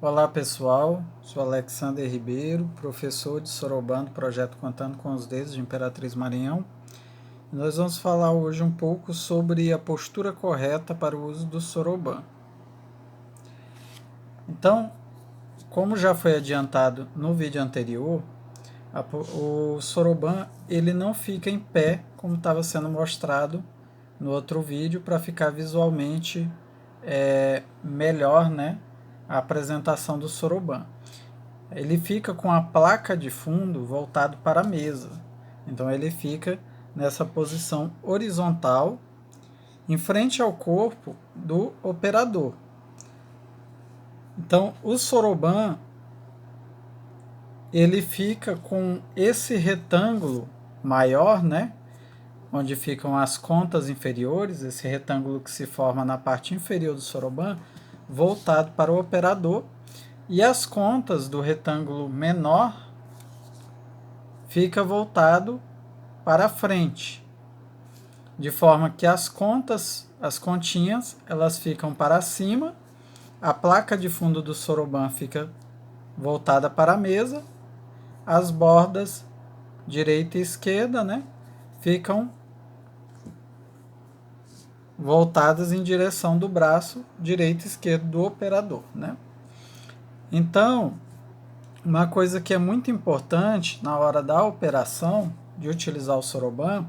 Olá pessoal, sou Alexander Ribeiro, professor de Soroban do projeto Contando com os Dedos de Imperatriz Maranhão. Nós vamos falar hoje um pouco sobre a postura correta para o uso do Soroban. Então, como já foi adiantado no vídeo anterior, o Soroban ele não fica em pé como estava sendo mostrado no outro vídeo para ficar visualmente melhor, né, a apresentação do Soroban. Ele fica com a placa de fundo voltado para a mesa. Então ele fica nessa posição horizontal, em frente ao corpo do operador. Então o Soroban ele fica com esse retângulo maior, né, onde ficam as contas inferiores, esse retângulo que se forma na parte inferior do Soroban, voltado para o operador, e as contas do retângulo menor fica voltado para frente, de forma que as continhas, elas ficam para cima, a placa de fundo do Soroban fica voltada para a mesa, as bordas direita e esquerda, né, ficam voltadas em direção do braço direito e esquerdo do operador, né? Então, uma coisa que é muito importante na hora da operação de utilizar o Soroban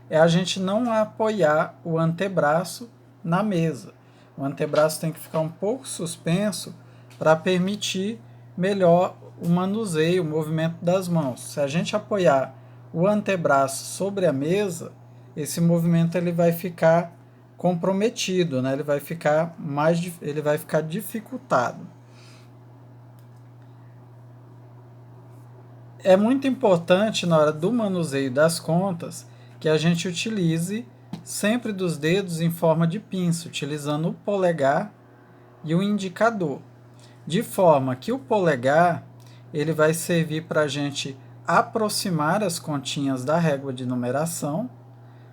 é a gente não apoiar o antebraço na mesa. O antebraço tem que ficar um pouco suspenso para permitir melhor o manuseio, o movimento das mãos. Se a gente apoiar o antebraço sobre a mesa, esse movimento ele vai ficar comprometido, né? Ele vai ficar dificultado. É muito importante na hora do manuseio das contas que a gente utilize sempre dos dedos em forma de pinça, utilizando o polegar e o indicador, de forma que o polegar ele vai servir para a gente aproximar as continhas da régua de numeração,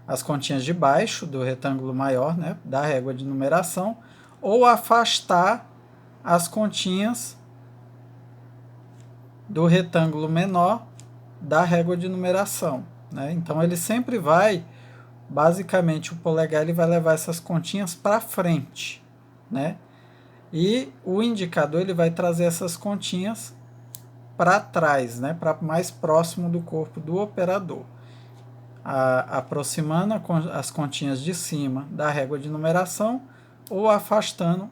as continhas de baixo do retângulo maior, né, da régua de numeração, ou afastar as continhas do retângulo menor da régua de numeração, né? Então ele sempre vai, basicamente o polegar ele vai levar essas continhas para frente, né? E o indicador ele vai trazer essas continhas para trás, né? Para mais próximo do corpo do operador, aproximando as continhas de cima da régua de numeração ou afastando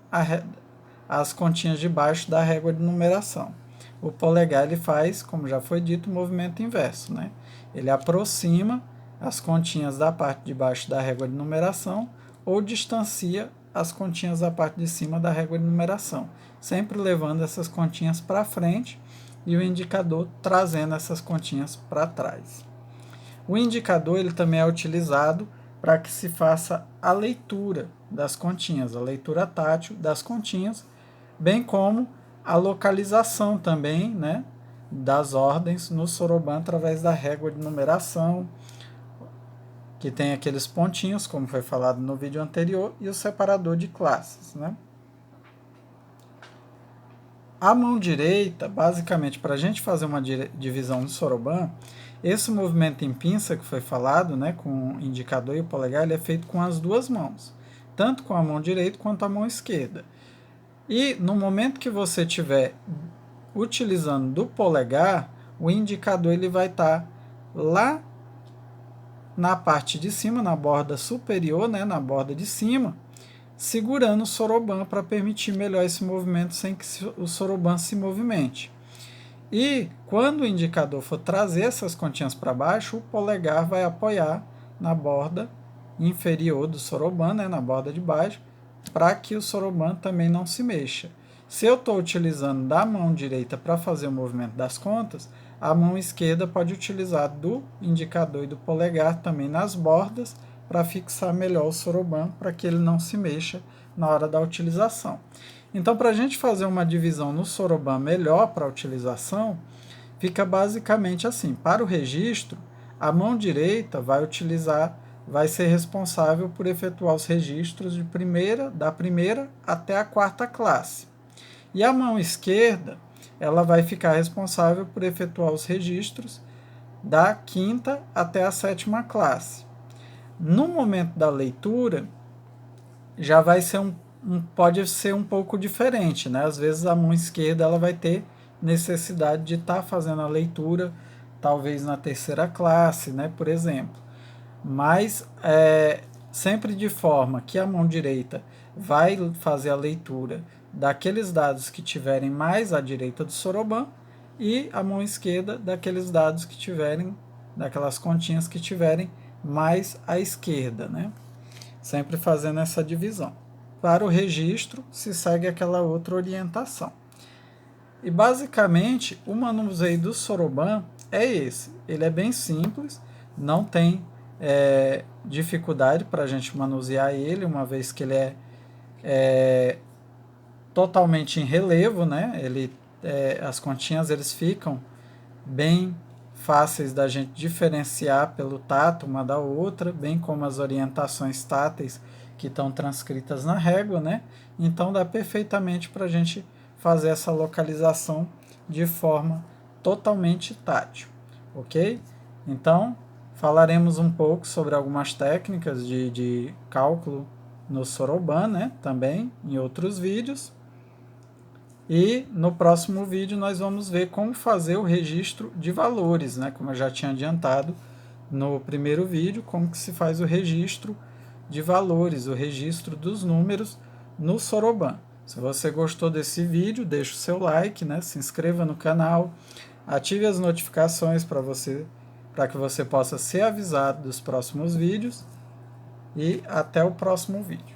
as continhas de baixo da régua de numeração. O polegar ele faz, como já foi dito, o movimento inverso, né? Ele aproxima as continhas da parte de baixo da régua de numeração ou distancia as continhas da parte de cima da régua de numeração, sempre levando essas continhas para frente e o indicador trazendo essas continhas para trás. O indicador ele também é utilizado para que se faça a leitura das continhas, a leitura tátil das continhas, bem como a localização também, né, das ordens no Soroban através da régua de numeração, que tem aqueles pontinhos, como foi falado no vídeo anterior, e o separador de classes, né? A mão direita, basicamente, para a gente fazer uma divisão no Soroban, esse movimento em pinça que foi falado, né, com o indicador e o polegar, ele é feito com as duas mãos, tanto com a mão direita quanto a mão esquerda. E no momento que você estiver utilizando do polegar, o indicador ele vai estar lá na parte de cima, na borda superior, né, na borda de cima, segurando o Soroban para permitir melhor esse movimento sem que o Soroban se movimente. E quando o indicador for trazer essas continhas para baixo, o polegar vai apoiar na borda inferior do Soroban, né, na borda de baixo, para que o Soroban também não se mexa. Se eu estou utilizando da mão direita para fazer o movimento das contas, a mão esquerda pode utilizar do indicador e do polegar também nas bordas para fixar melhor o Soroban, para que ele não se mexa na hora da utilização. Então, para a gente fazer uma divisão no Soroban melhor para a utilização, fica basicamente assim. Para o registro, a mão direita vai ser responsável por efetuar os registros da primeira até a quarta classe. E a mão esquerda, ela vai ficar responsável por efetuar os registros da quinta até a sétima classe. No momento da leitura, já vai ser pode ser um pouco diferente, né? Às vezes a mão esquerda ela vai ter necessidade de estar fazendo a leitura, talvez na terceira classe, né? Por exemplo. Mas sempre de forma que a mão direita vai fazer a leitura daqueles dados que tiverem mais à direita do soroban e a mão esquerda daqueles dados que tiverem, daquelas continhas que tiverem mais à esquerda, né? Sempre fazendo essa divisão. Para o registro, se segue aquela outra orientação. E basicamente, o manuseio do soroban é esse. Ele é bem simples, não tem dificuldade para a gente manusear ele, uma vez que ele é totalmente em relevo, né? As continhas eles ficam bem fáceis da gente diferenciar pelo tato uma da outra, bem como as orientações táteis que estão transcritas na régua, né? Então dá perfeitamente para a gente fazer essa localização de forma totalmente tátil, ok? Então falaremos um pouco sobre algumas técnicas de cálculo no soroban, né? Também em outros vídeos. E no próximo vídeo nós vamos ver como fazer o registro de valores, né? Como eu já tinha adiantado no primeiro vídeo, como que se faz o registro de valores, o registro dos números no soroban. Se você gostou desse vídeo, deixe o seu like, né? Se inscreva no canal, ative as notificações para que você possa ser avisado dos próximos vídeos e até o próximo vídeo.